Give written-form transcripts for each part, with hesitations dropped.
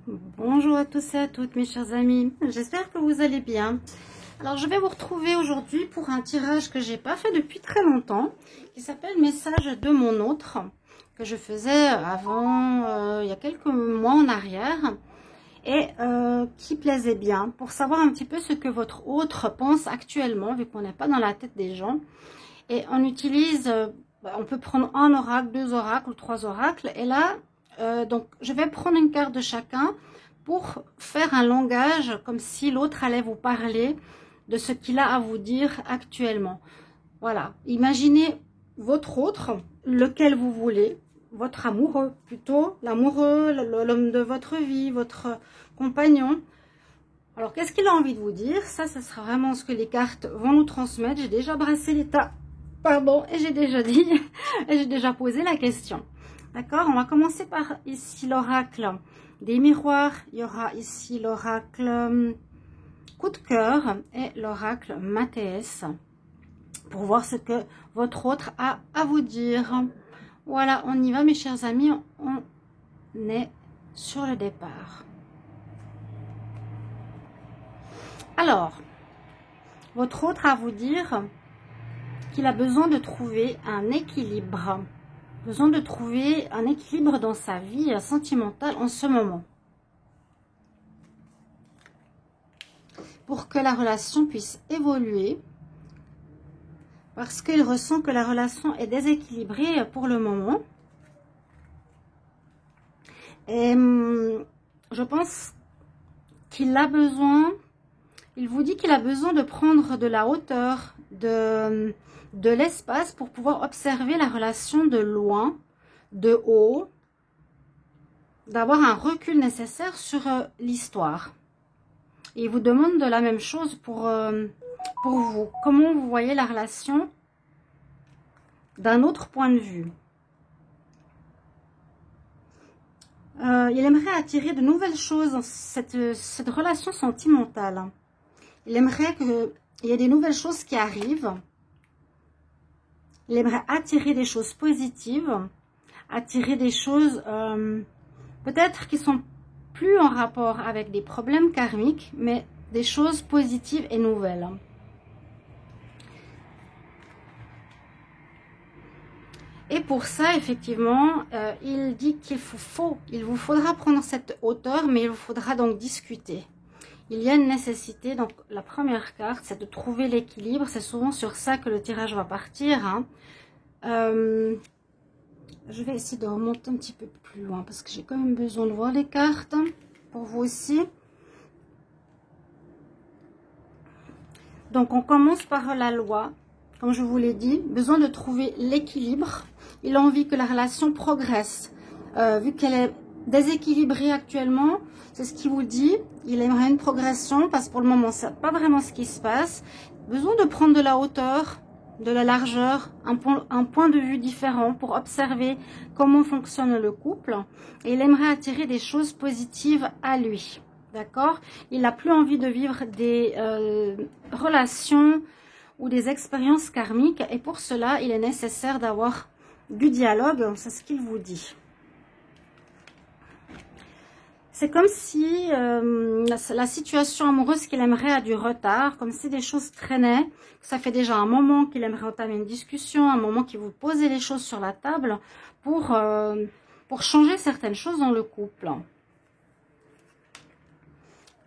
Bonjour à tous et à toutes mes chers amis, j'espère que vous allez bien. Alors je vais vous retrouver aujourd'hui pour un tirage que j'ai pas fait depuis très longtemps, qui s'appelle Message de mon autre, que je faisais avant, il y a quelques mois en arrière, et qui plaisait bien, pour savoir un petit peu ce que votre autre pense actuellement, vu qu'on n'est pas dans la tête des gens. Et on utilise, on peut prendre un oracle, deux oracles ou trois oracles, et là, donc je vais prendre une carte de chacun pour faire un langage comme si l'autre allait vous parler de ce qu'il a à vous dire actuellement. Voilà, imaginez votre autre, lequel vous voulez, votre amoureux plutôt, l'amoureux, l'homme de votre vie, votre compagnon. Alors qu'est-ce qu'il a envie de vous dire? Ça sera vraiment ce que les cartes vont nous transmettre. J'ai déjà brassé l'état, pardon, et j'ai déjà dit, et j'ai déjà posé la question. D'accord, on va commencer par ici l'oracle des miroirs. Il y aura ici l'oracle coup de cœur et l'oracle Mathéès pour voir ce que votre autre a à vous dire. Voilà, on y va mes chers amis, on est sur le départ. Alors, votre autre a à vous dire qu'il a besoin de trouver un équilibre. Besoin de trouver un équilibre dans sa vie sentimentale en ce moment. Pour que la relation puisse évoluer. Parce qu'il ressent que la relation est déséquilibrée pour le moment. Et je pense qu'il a besoin, il vous dit qu'il a besoin de prendre de la hauteur, de l'espace pour pouvoir observer la relation de loin, de haut, d'avoir un recul nécessaire sur l'histoire. Et il vous demande de la même chose pour vous. Comment vous voyez la relation d'un autre point de vue. Il aimerait attirer de nouvelles choses dans cette relation sentimentale. Il aimerait qu'il y ait des nouvelles choses qui arrivent. Il aimerait attirer des choses positives, attirer des choses peut-être qui sont plus en rapport avec des problèmes karmiques, mais des choses positives et nouvelles. Et pour ça, effectivement, il dit qu'il vous faudra prendre cette hauteur, mais il vous faudra donc discuter. Il y a une nécessité, donc la première carte, c'est de trouver l'équilibre. C'est souvent sur ça que le tirage va partir. Hein. Je vais essayer de remonter un petit peu plus loin, parce que j'ai quand même besoin de voir les cartes, pour vous aussi. Donc on commence par la loi. Comme je vous l'ai dit, besoin de trouver l'équilibre. Il a envie que la relation progresse. Vu qu'elle est déséquilibrée actuellement, c'est ce qu'il vous dit. Il aimerait une progression parce que pour le moment, c'est pas vraiment ce qui se passe. Besoin de prendre de la hauteur, de la largeur, un point de vue différent pour observer comment fonctionne le couple. Et il aimerait attirer des choses positives à lui. D'accord? Il n'a plus envie de vivre des relations ou des expériences karmiques, et pour cela il est nécessaire d'avoir du dialogue. C'est ce qu'il vous dit. C'est comme si la situation amoureuse qu'il aimerait a du retard, comme si des choses traînaient. Ça fait déjà un moment qu'il aimerait entamer une discussion, un moment qu'il vous posez les choses sur la table pour changer certaines choses dans le couple.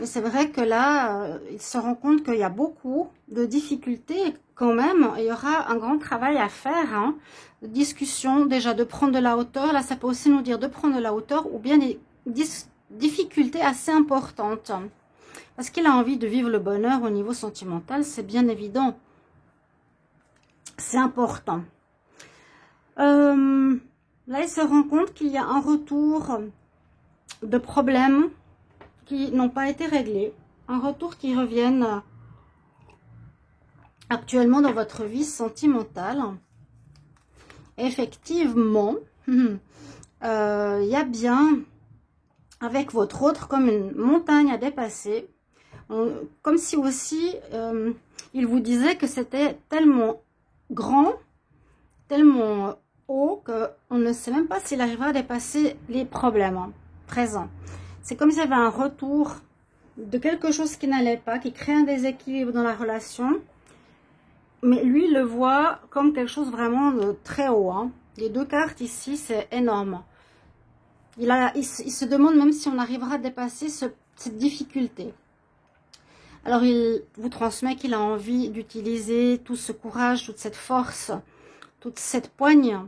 Mais c'est vrai que là, il se rend compte qu'il y a beaucoup de difficultés quand même. Il y aura un grand travail à faire, hein, de discussion, déjà de prendre de la hauteur. Là, ça peut aussi nous dire de prendre de la hauteur ou bien des difficultés assez importantes. Parce qu'il a envie de vivre le bonheur au niveau sentimental, c'est bien évident. C'est important. Là, il se rend compte qu'il y a un retour de problèmes qui n'ont pas été réglés, un retour qui reviennent actuellement dans votre vie sentimentale. Effectivement, il y a bien avec votre autre comme une montagne à dépasser, comme si aussi il vous disait que c'était tellement grand, tellement haut qu'on ne sait même pas s'il arrivera à dépasser les problèmes présents. C'est comme s'il y avait un retour de quelque chose qui n'allait pas, qui crée un déséquilibre dans la relation. Mais lui, il le voit comme quelque chose vraiment de très haut. Hein. Les 2 cartes ici, c'est énorme. Il se demande même si on arrivera à dépasser cette difficulté. Alors, il vous transmet qu'il a envie d'utiliser tout ce courage, toute cette force, toute cette poigne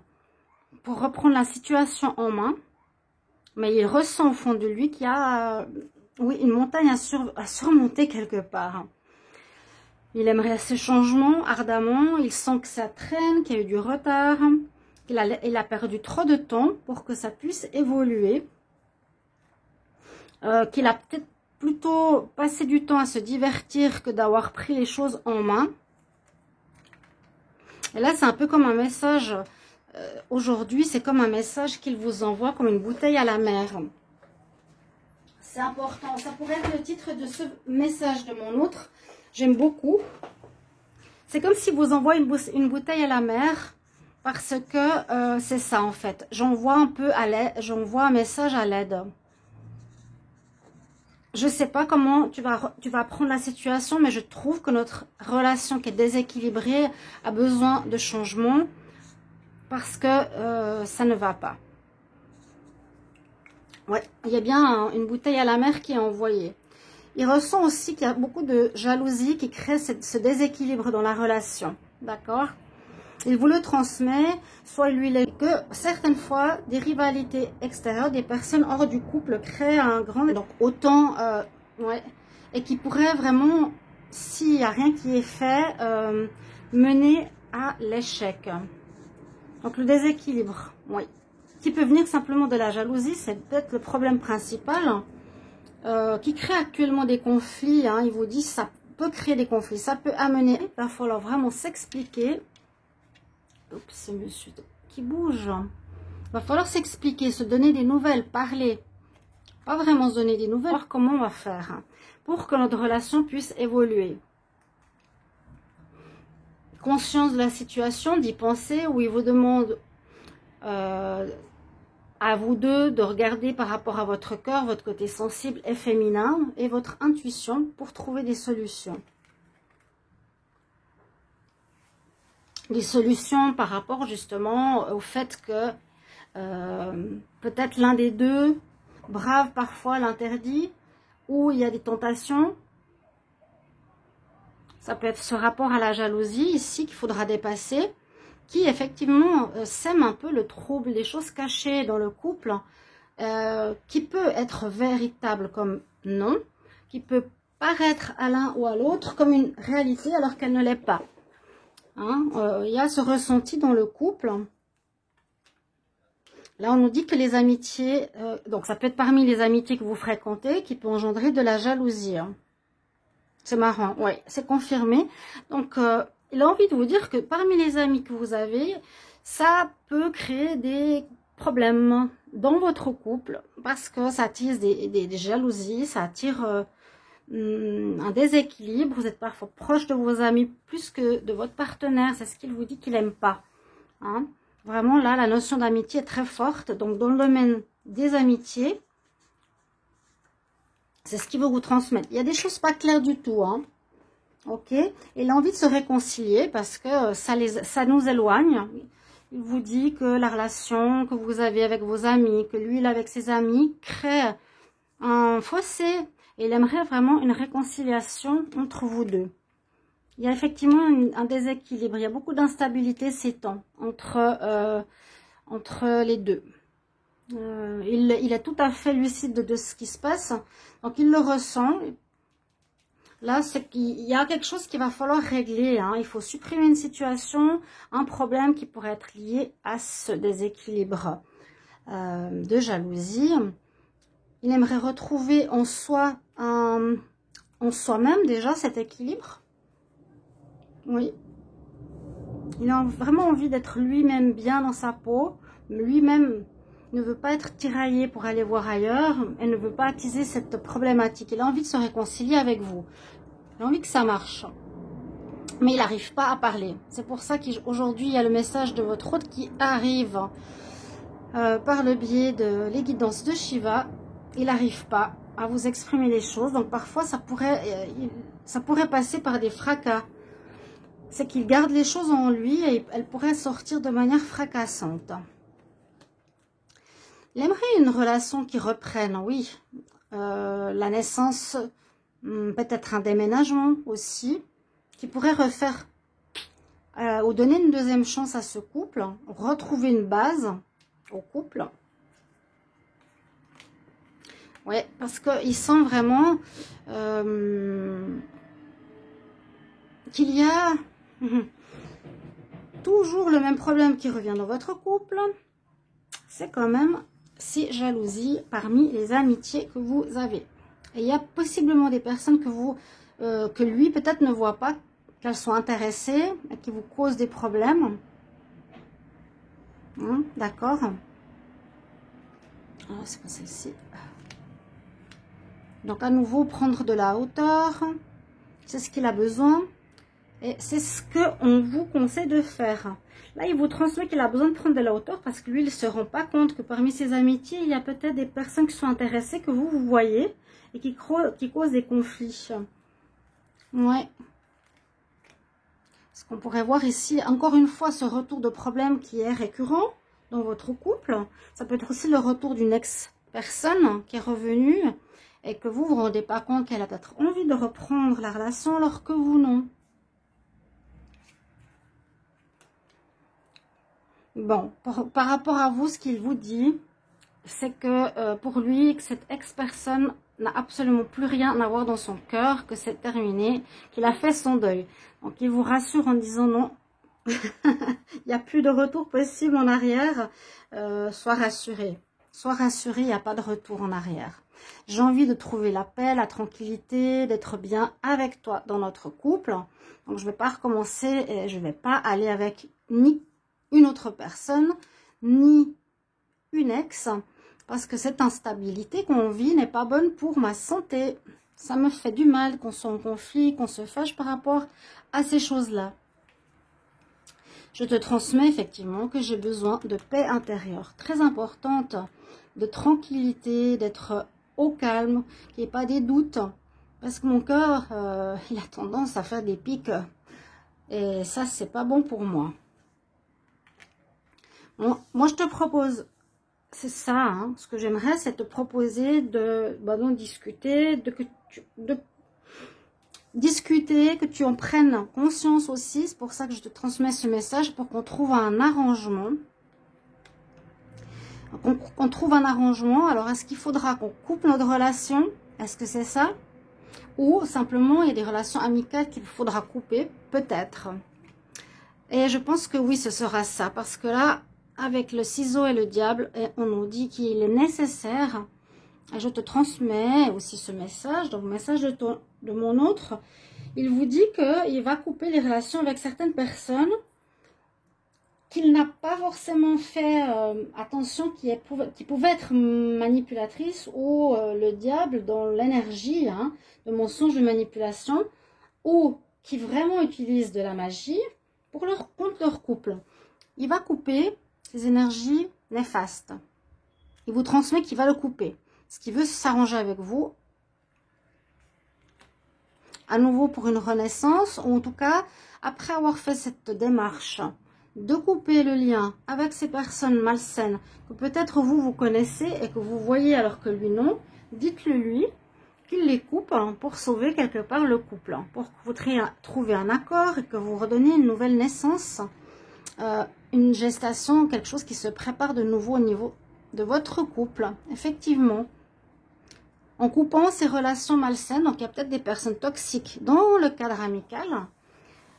pour reprendre la situation en main. Mais il ressent au fond de lui qu'il y a oui, une montagne à surmonter quelque part. Il aimerait ces changements ardemment. Il sent que ça traîne, qu'il y a eu du retard, qu'il a perdu trop de temps pour que ça puisse évoluer. Qu'il a peut-être plutôt passé du temps à se divertir que d'avoir pris les choses en main. Et là, c'est un peu comme un message, aujourd'hui, c'est comme un message qu'il vous envoie comme une bouteille à la mer. C'est important, ça pourrait être le titre de ce message de mon autre. J'aime beaucoup. C'est comme si vous envoie une bouteille à la mer, parce que c'est ça en fait. J'envoie un peu à l'aide, j'envoie un message à l'aide. Je ne sais pas comment tu vas prendre la situation, mais je trouve que notre relation qui est déséquilibrée a besoin de changement parce que ça ne va pas. Ouais, il y a bien une bouteille à la mer qui est envoyée. Il ressent aussi qu'il y a beaucoup de jalousie qui crée ce déséquilibre dans la relation. D'accord ? Il vous le transmet, soit lui, que certaines fois, des rivalités extérieures, des personnes hors du couple créent un grand... Donc, autant, ouais, et qui pourrait vraiment, s'il n'y a rien qui est fait, mener à l'échec. Donc, le déséquilibre, oui. Qui peut venir simplement de la jalousie, c'est peut-être le problème principal, qui crée actuellement des conflits. Hein, il vous dit, ça peut créer des conflits, ça peut amener, il va falloir vraiment s'expliquer. Oups, c'est monsieur qui bouge. Il va falloir s'expliquer, se donner des nouvelles, parler. Pas vraiment se donner des nouvelles, voir comment on va faire pour que notre relation puisse évoluer. Conscience de la situation, d'y penser, où il vous demande à vous deux de regarder par rapport à votre cœur, votre côté sensible et féminin et votre intuition pour trouver des solutions. Des solutions par rapport justement au fait que peut-être l'un des deux brave parfois l'interdit ou il y a des tentations. Ça peut être ce rapport à la jalousie ici qu'il faudra dépasser, qui effectivement sème un peu le trouble, des choses cachées dans le couple, qui peut être véritable comme non, qui peut paraître à l'un ou à l'autre comme une réalité alors qu'elle ne l'est pas. Hein, y a ce ressenti dans le couple. Là, on nous dit que les amitiés, donc ça peut être parmi les amitiés que vous fréquentez, qui peut engendrer de la jalousie. Hein. C'est marrant, ouais, c'est confirmé. Donc, il a envie de vous dire que parmi les amis que vous avez, ça peut créer des problèmes dans votre couple, parce que ça attise des jalousies, ça attire... un déséquilibre, vous êtes parfois proche de vos amis plus que de votre partenaire, c'est ce qu'il vous dit qu'il n'aime pas. Hein. Vraiment là, la notion d'amitié est très forte, donc dans le domaine des amitiés, c'est ce qu'il veut vous transmettre. Il y a des choses pas claires du tout, hein. Ok, il a envie de se réconcilier parce que ça nous éloigne. Il vous dit que la relation que vous avez avec vos amis, que lui, il avec ses amis, crée un fossé. Et il aimerait vraiment une réconciliation entre vous deux. Il y a effectivement un déséquilibre. Il y a beaucoup d'instabilité ces temps entre les deux. Il est tout à fait lucide de ce qui se passe. Donc, il le ressent. Là, c'est qu'il y a quelque chose qu'il va falloir régler. Hein. Il faut supprimer une situation, un problème qui pourrait être lié à ce déséquilibre de jalousie. Il aimerait retrouver en soi, en soi-même déjà cet équilibre. Oui. Il a vraiment envie d'être lui-même bien dans sa peau. Lui-même ne veut pas être tiraillé pour aller voir ailleurs. Et ne veut pas attiser cette problématique. Il a envie de se réconcilier avec vous. Il a envie que ça marche. Mais il n'arrive pas à parler. C'est pour ça qu'aujourd'hui, il y a le message de votre hôte qui arrive par le biais de les guidances de Shiva. il n'arrive pas à vous exprimer les choses. Donc parfois, ça pourrait passer par des fracas. C'est qu'il garde les choses en lui et elles pourraient sortir de manière fracassante. Il aimerait une relation qui reprenne, oui. La naissance, peut-être un déménagement aussi, qui pourrait refaire ou donner une deuxième chance à ce couple, retrouver une base au couple. Ouais, parce qu'il sent vraiment qu'il y a toujours le même problème qui revient dans votre couple. C'est quand même ces jalousies parmi les amitiés que vous avez. Et il y a possiblement des personnes que lui peut-être ne voit pas, qu'elles sont intéressées et qui vous causent des problèmes. D'accord. Alors c'est pas celle-ci. Donc à nouveau prendre de la hauteur, c'est ce qu'il a besoin et c'est ce qu'on vous conseille de faire. Là il vous transmet qu'il a besoin de prendre de la hauteur parce que lui il ne se rend pas compte que parmi ses amitiés il y a peut-être des personnes qui sont intéressées que vous voyez et qui causent des conflits. Ouais. Ce qu'on pourrait voir ici, encore une fois, ce retour de problème qui est récurrent dans votre couple. Ça peut être aussi le retour d'une ex-personne qui est revenue et que vous ne vous rendez pas compte qu'elle a peut-être envie de reprendre la relation alors que vous non. Bon, par rapport à vous, ce qu'il vous dit, c'est que pour lui, que cette ex-personne n'a absolument plus rien à voir dans son cœur, que c'est terminé, qu'il a fait son deuil. Donc il vous rassure en disant non, il n'y a plus de retour possible en arrière, sois rassuré. Sois rassuré, il n'y a pas de retour en arrière. J'ai envie de trouver la paix, la tranquillité, d'être bien avec toi dans notre couple. Donc je ne vais pas recommencer et je ne vais pas aller avec ni une autre personne, ni une ex, parce que cette instabilité qu'on vit n'est pas bonne pour ma santé. Ça me fait du mal qu'on soit en conflit, qu'on se fâche par rapport à ces choses-là. Je te transmets effectivement que j'ai besoin de paix intérieure, très importante, de tranquillité, d'être au calme, qu'il n'y ait pas des doutes, parce que mon cœur, il a tendance à faire des pics, et ça, c'est pas bon pour moi. Bon, moi, je te propose, c'est ça, hein, ce que j'aimerais, c'est te proposer de discuter, discuter, que tu en prennes conscience aussi. C'est pour ça que je te transmets ce message, pour qu'on trouve un arrangement. Qu'on trouve un arrangement. Alors, est-ce qu'il faudra qu'on coupe notre relation? Est-ce que c'est ça? Ou simplement, il y a des relations amicales qu'il faudra couper? Peut-être. Et je pense que oui, ce sera ça. Parce que là, avec le ciseau et le diable, on nous dit qu'il est nécessaire. Et je te transmets aussi ce message, donc le message de mon autre. Il vous dit qu'il va couper les relations avec certaines personnes, qu'il n'a pas forcément fait attention, qui pouvaient être manipulatrices, ou le diable dans l'énergie de mensonge, de manipulation, ou qui vraiment utilisent de la magie contre leur couple. Il va couper ces énergies néfastes. Il vous transmet qu'il va le couper. Ce qui veut s'arranger avec vous, à nouveau pour une renaissance, ou en tout cas, après avoir fait cette démarche de couper le lien avec ces personnes malsaines, que peut-être vous connaissez et que vous voyez alors que lui non, dites-le lui qu'il les coupe pour sauver quelque part le couple, pour que vous trouviez un accord et que vous redonniez une nouvelle naissance, une gestation, quelque chose qui se prépare de nouveau au niveau de votre couple, effectivement. En coupant ces relations malsaines, donc il y a peut-être des personnes toxiques dans le cadre amical,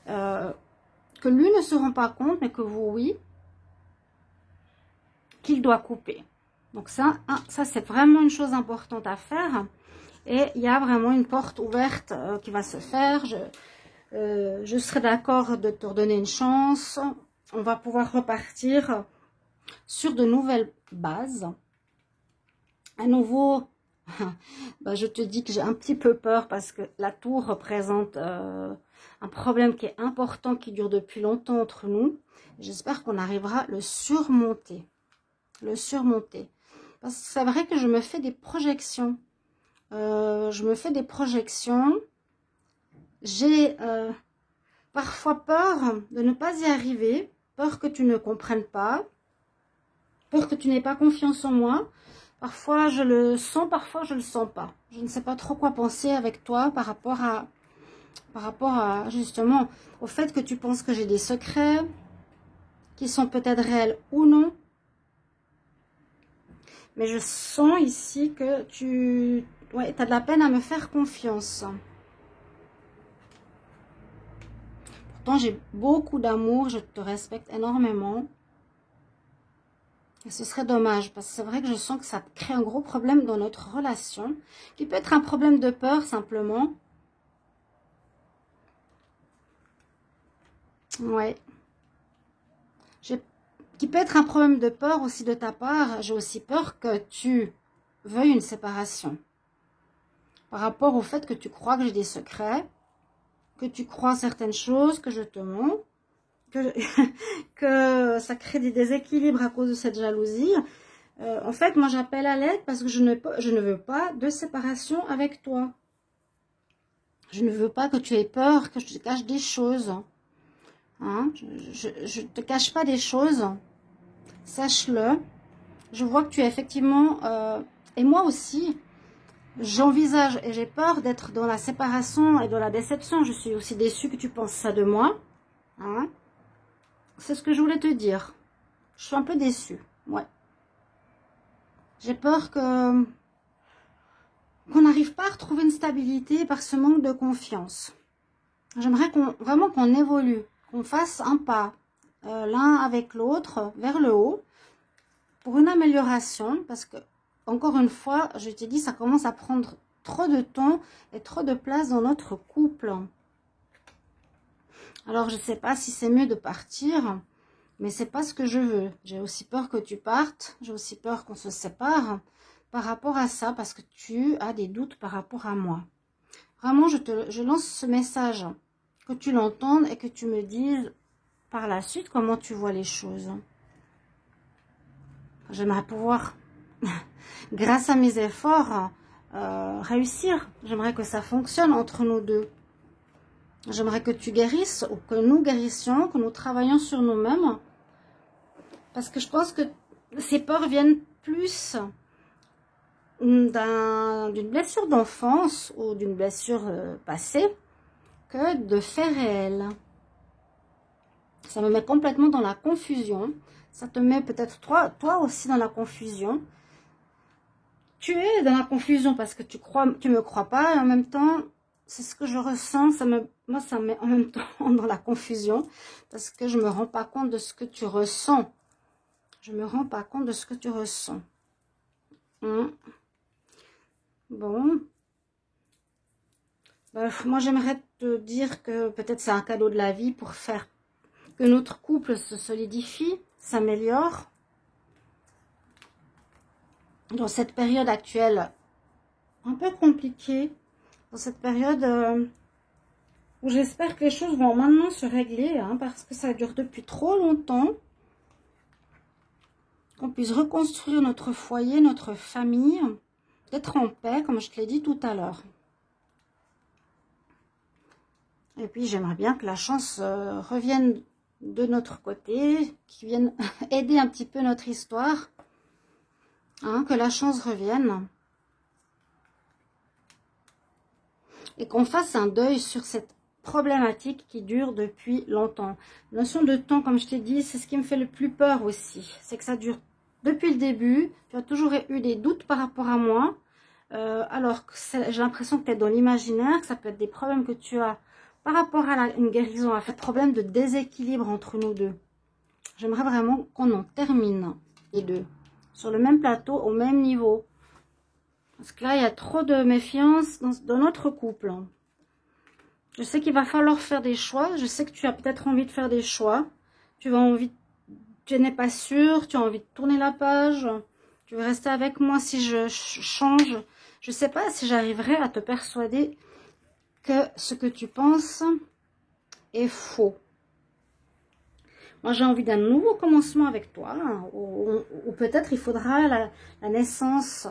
que lui ne se rend pas compte, mais que vous, oui, qu'il doit couper. Donc ça c'est vraiment une chose importante à faire. Et il y a vraiment une porte ouverte qui va se faire. Je serai d'accord de te redonner une chance. On va pouvoir repartir sur de nouvelles bases. À nouveau, je te dis que j'ai un petit peu peur parce que la tour représente un problème qui est important, qui dure depuis longtemps entre nous. J'espère qu'on arrivera à le surmonter. Parce que c'est vrai que je me fais des projections. Je me fais des projections. J'ai parfois peur de ne pas y arriver, peur que tu ne comprennes pas, peur que tu n'aies pas confiance en moi. Parfois je le sens, parfois je le sens pas. Je ne sais pas trop quoi penser avec toi par rapport à justement au fait que tu penses que j'ai des secrets qui sont peut-être réels ou non. Mais je sens ici que tu as de la peine à me faire confiance. Pourtant, j'ai beaucoup d'amour, je te respecte énormément. Et ce serait dommage, parce que c'est vrai que je sens que ça crée un gros problème dans notre relation, qui peut être un problème de peur, simplement. Ouais. Qui peut être un problème de peur aussi de ta part. J'ai aussi peur que tu veuilles une séparation. Par rapport au fait que tu crois que j'ai des secrets, que tu crois certaines choses, que je te mens, que ça crée des déséquilibres à cause de cette jalousie. En fait, moi j'appelle à l'aide parce que je ne veux pas de séparation avec toi. Je ne veux pas que tu aies peur, que je te cache des choses. Hein? Je ne te cache pas des choses. Sache-le. Je vois que tu es effectivement... et moi aussi, j'envisage et j'ai peur d'être dans la séparation et dans la déception. Je suis aussi déçue que tu penses ça de moi. Hein? C'est ce que je voulais te dire. Je suis un peu déçue. Ouais. J'ai peur qu'on n'arrive pas à retrouver une stabilité par ce manque de confiance. J'aimerais vraiment qu'on évolue, qu'on fasse un pas l'un avec l'autre vers le haut pour une amélioration. Parce que, encore une fois, je t'ai dit, ça commence à prendre trop de temps et trop de place dans notre couple. Alors, je ne sais pas si c'est mieux de partir, mais c'est pas ce que je veux. J'ai aussi peur que tu partes, j'ai aussi peur qu'on se sépare par rapport à ça, parce que tu as des doutes par rapport à moi. Vraiment, je lance ce message, que tu l'entendes et que tu me dises par la suite comment tu vois les choses. J'aimerais pouvoir, grâce à mes efforts, réussir. J'aimerais que ça fonctionne entre nous deux. J'aimerais que tu guérisses ou que nous guérissions, que nous travaillions sur nous-mêmes. Parce que je pense que ces peurs viennent plus d'une blessure d'enfance ou d'une blessure passée que de faits réels. Ça me met complètement dans la confusion. Ça te met peut-être toi aussi dans la confusion. Tu es dans la confusion parce que tu me crois pas, et en même temps, c'est ce que je ressens. Moi, ça me met en même temps dans la confusion parce que je me rends pas compte de ce que tu ressens. Je me rends pas compte de ce que tu ressens. Bon. Bref, moi, j'aimerais te dire que peut-être c'est un cadeau de la vie pour faire que notre couple se solidifie, s'améliore. Dans cette période actuelle, un peu compliquée, dans cette période où j'espère que les choses vont maintenant se régler, hein, parce que ça dure depuis trop longtemps. Qu'on puisse reconstruire notre foyer, notre famille, d'être en paix, comme je te l'ai dit tout à l'heure. Et puis, j'aimerais bien que la chance revienne de notre côté, qui vienne aider un petit peu notre histoire, hein, que la chance revienne. Et qu'on fasse un deuil sur cette problématique qui dure depuis longtemps. La notion de temps, comme je t'ai dit, c'est ce qui me fait le plus peur aussi. C'est que ça dure depuis le début. Tu as toujours eu des doutes par rapport à moi. Alors que j'ai l'impression que tu es dans l'imaginaire, que ça peut être des problèmes que tu as par rapport à une guérison, à fait problème de déséquilibre entre nous deux. J'aimerais vraiment qu'on en termine, les deux, sur le même plateau, au même niveau. Parce que là, il y a trop de méfiance dans notre couple. Je sais qu'il va falloir faire des choix. Je sais que tu as peut-être envie de faire des choix. Tu n'es pas sûr, tu as envie de tourner la page. Tu veux rester avec moi si je change. Je ne sais pas si j'arriverai à te persuader que ce que tu penses est faux. Moi, j'ai envie d'un nouveau commencement avec toi, hein, ou peut-être il faudra la naissance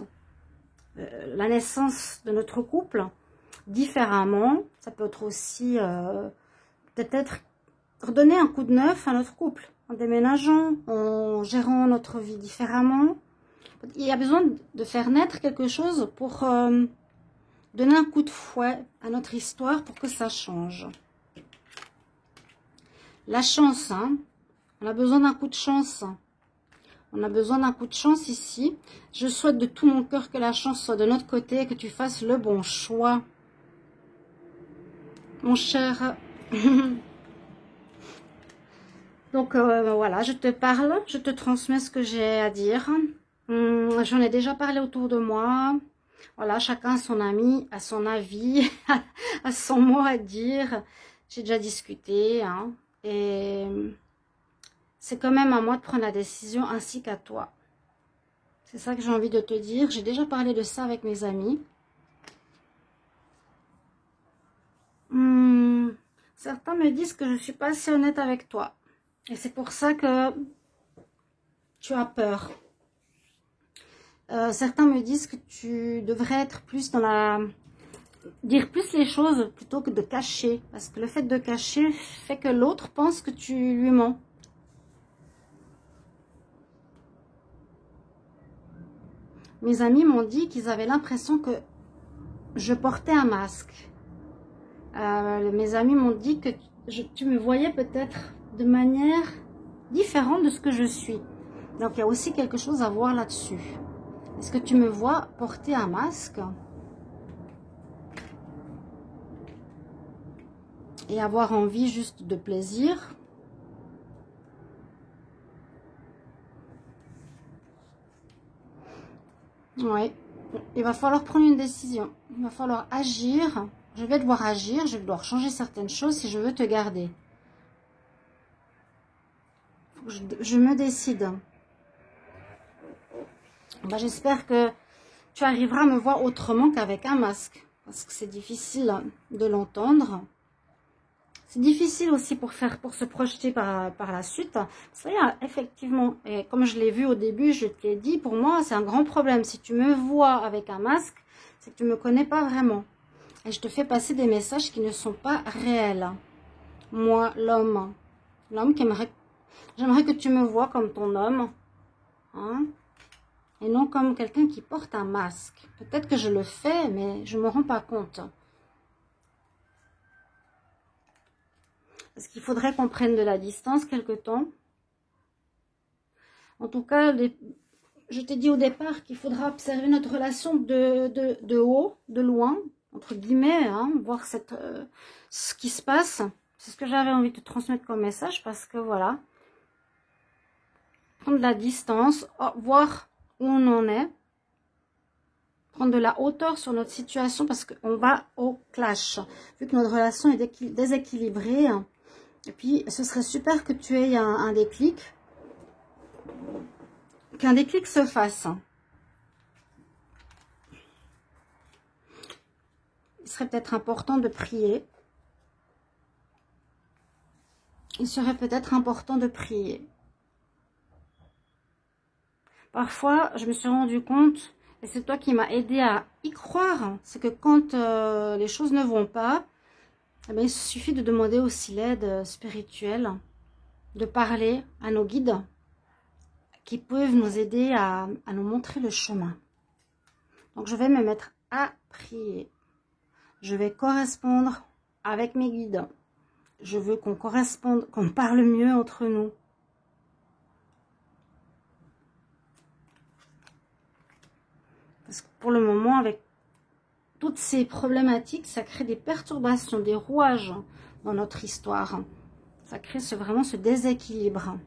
de notre couple différemment. Ça peut être aussi peut-être redonner un coup de neuf à notre couple, en déménageant, en gérant notre vie différemment. Il y a besoin de faire naître quelque chose pour donner un coup de fouet à notre histoire pour que ça change. La chance, hein. On a besoin d'un coup de chance. On a besoin d'un coup de chance ici. Je souhaite de tout mon cœur que la chance soit de notre côté, que tu fasses le bon choix. Mon cher. Donc voilà, je te parle, je te transmets ce que j'ai à dire. J'en ai déjà parlé autour de moi. Voilà, chacun a son ami, a son avis, a son mot à dire. J'ai déjà discuté, hein, et c'est quand même à moi de prendre la décision ainsi qu'à toi. C'est ça que j'ai envie de te dire. J'ai déjà parlé de ça avec mes amis. Certains me disent que je ne suis pas assez honnête avec toi. Et c'est pour ça que tu as peur. Certains me disent que tu devrais être plus dans la... dire plus les choses plutôt que de cacher. Parce que le fait de cacher fait que l'autre pense que tu lui mens. Mes amis m'ont dit qu'ils avaient l'impression que je portais un masque. Mes amis m'ont dit que tu me voyais peut-être de manière différente de ce que je suis. Donc, il y a aussi quelque chose à voir là-dessus. Est-ce que tu me vois porter un masque et avoir envie juste de plaisir? Oui, il va falloir prendre une décision. Il va falloir agir. Je vais devoir agir, je vais devoir changer certaines choses si je veux te garder. Je me décide. Ben, j'espère que tu arriveras à me voir autrement qu'avec un masque. Parce que c'est difficile de l'entendre. C'est difficile aussi pour se projeter par la suite. Ça y est, effectivement, et comme je l'ai vu au début, je te l'ai dit, pour moi, c'est un grand problème. Si tu me vois avec un masque, c'est que tu ne me connais pas vraiment. Et je te fais passer des messages qui ne sont pas réels. Moi, l'homme qui aimerait... J'aimerais que tu me vois comme ton homme. Hein, et non comme quelqu'un qui porte un masque. Peut-être que je le fais, mais je ne me rends pas compte. Parce qu'il faudrait qu'on prenne de la distance quelque temps. En tout cas, je t'ai dit au départ qu'il faudra observer notre relation de haut, de loin, entre guillemets, hein, voir ce qui se passe. C'est ce que j'avais envie de te transmettre comme message parce que voilà, prendre de la distance, voir où on en est, prendre de la hauteur sur notre situation parce qu'on va au clash, vu que notre relation est déséquilibrée. Et puis, ce serait super que tu aies un déclic, qu'un déclic se fasse. Il serait peut-être important de prier. Il serait peut-être important de prier. Parfois, je me suis rendu compte, et c'est toi qui m'as aidé à y croire, c'est que quand les choses ne vont pas, eh bien, il suffit de demander aussi l'aide spirituelle, de parler à nos guides qui peuvent nous aider à nous montrer le chemin. Donc, je vais me mettre à prier. Je vais correspondre avec mes guides. Je veux qu'on corresponde, qu'on parle mieux entre nous. Parce que pour le moment, avec toutes ces problématiques, ça crée des perturbations, des rouages dans notre histoire. Ça crée vraiment ce déséquilibre.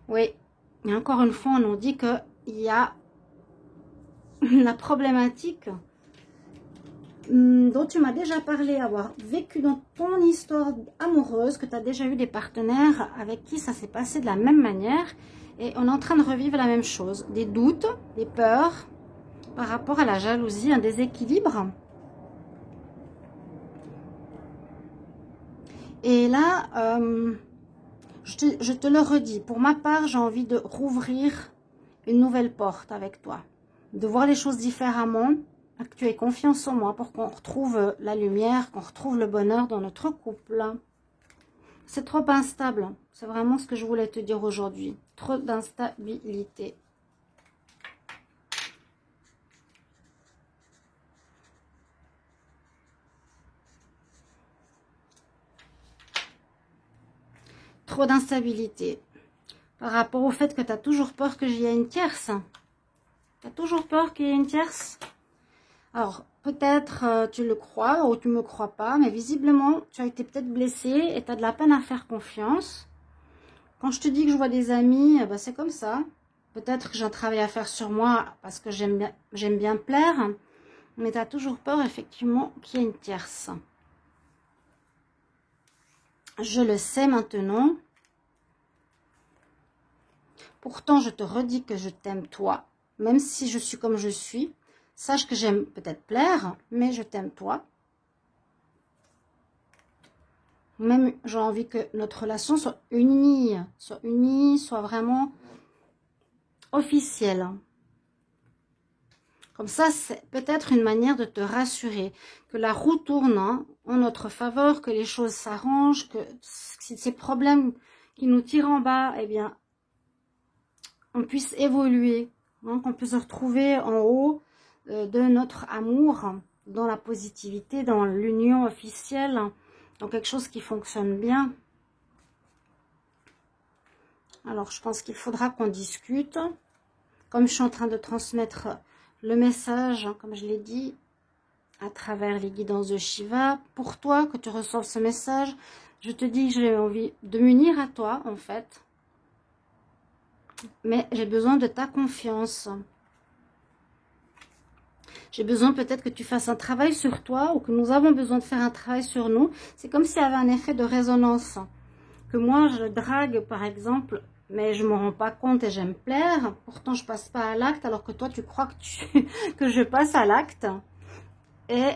Oui, et encore une fois, on nous dit qu'il y a la problématique dont tu m'as déjà parlé, avoir vécu dans ton histoire amoureuse, que tu as déjà eu des partenaires avec qui ça s'est passé de la même manière. Et on est en train de revivre la même chose. Des doutes, des peurs par rapport à la jalousie, un déséquilibre. Et là, je te le redis, pour ma part, j'ai envie de rouvrir une nouvelle porte avec toi. De voir les choses différemment, que tu aies confiance en moi pour qu'on retrouve la lumière, qu'on retrouve le bonheur dans notre couple. C'est trop instable. C'est vraiment ce que je voulais te dire aujourd'hui. Trop d'instabilité. Trop d'instabilité. Par rapport au fait que tu as toujours peur que j'y ait une tierce. Tu as toujours peur qu'il y ait une tierce. Alors, peut-être tu le crois ou tu ne me crois pas, mais visiblement, tu as été peut-être blessé et tu as de la peine à faire confiance. Quand je te dis que je vois des amis, ben c'est comme ça. Peut-être que j'ai un travail à faire sur moi parce que j'aime bien plaire, mais tu as toujours peur, effectivement, qu'il y ait une tierce. Je le sais maintenant. Pourtant, je te redis que je t'aime toi, même si je suis comme je suis. Sache que j'aime peut-être plaire, mais je t'aime toi. Même, j'ai envie que notre relation soit unie, soit vraiment officielle. Comme ça, c'est peut-être une manière de te rassurer, que la roue tourne en notre faveur, que les choses s'arrangent, que ces problèmes qui nous tirent en bas, eh bien, on puisse évoluer, hein, qu'on puisse se retrouver en haut de notre amour, dans la positivité, dans l'union officielle, dans quelque chose qui fonctionne bien. Alors, je pense qu'il faudra qu'on discute. Comme je suis en train de transmettre le message, hein, comme je l'ai dit, à travers les guidances de Shiva, pour toi, que tu reçoives ce message, je te dis que j'ai envie de m'unir à toi, en fait. Mais j'ai besoin de ta confiance. J'ai besoin peut-être que tu fasses un travail sur toi ou que nous avons besoin de faire un travail sur nous. C'est comme s'il y avait un effet de résonance. Que moi, je drague, par exemple, mais je ne me rends pas compte et j'aime plaire. Pourtant, je ne passe pas à l'acte alors que toi, tu crois que je passe à l'acte. Et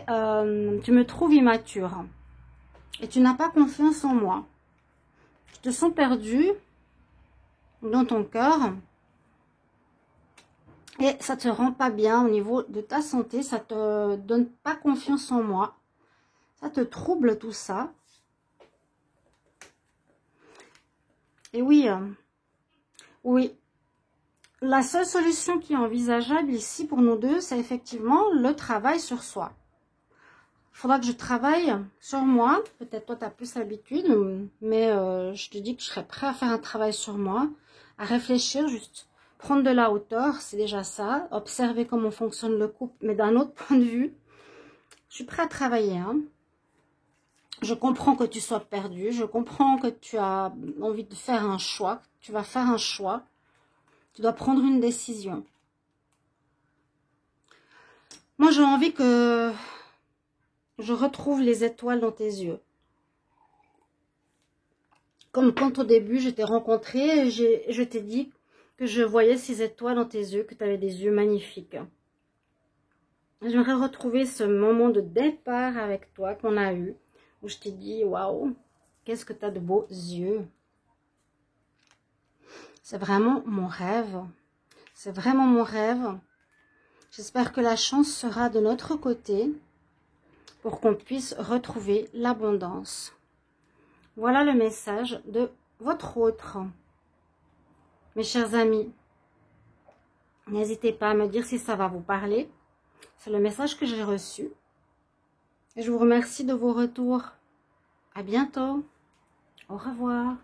tu me trouves immature. Et tu n'as pas confiance en moi. Tu te sens perdu dans ton cœur. Et ça te rend pas bien au niveau de ta santé, ça te donne pas confiance en moi. Ça te trouble tout ça. Et oui, oui. La seule solution qui est envisageable ici pour nous deux, c'est effectivement le travail sur soi. Il faudra que je travaille sur moi. Peut-être toi, tu as plus l'habitude, mais je te dis que je serais prêt à faire un travail sur moi, à réfléchir juste. Prendre de la hauteur, c'est déjà ça. Observer comment fonctionne le couple, mais d'un autre point de vue. Je suis prête à travailler. Hein. Je comprends que tu sois perdu. Je comprends que tu as envie de faire un choix. Tu vas faire un choix. Tu dois prendre une décision. Moi, j'ai envie que je retrouve les étoiles dans tes yeux. Comme quand au début, je t'ai rencontré, je t'ai dit que je voyais ces étoiles dans tes yeux, que tu avais des yeux magnifiques. J'aimerais retrouver ce moment de départ avec toi qu'on a eu, où je t'ai dit, waouh, qu'est-ce que tu as de beaux yeux. C'est vraiment mon rêve. C'est vraiment mon rêve. J'espère que la chance sera de notre côté pour qu'on puisse retrouver l'abondance. Voilà le message de votre autre. Mes chers amis, n'hésitez pas à me dire si ça va vous parler. C'est le message que j'ai reçu. Et je vous remercie de vos retours. À bientôt. Au revoir.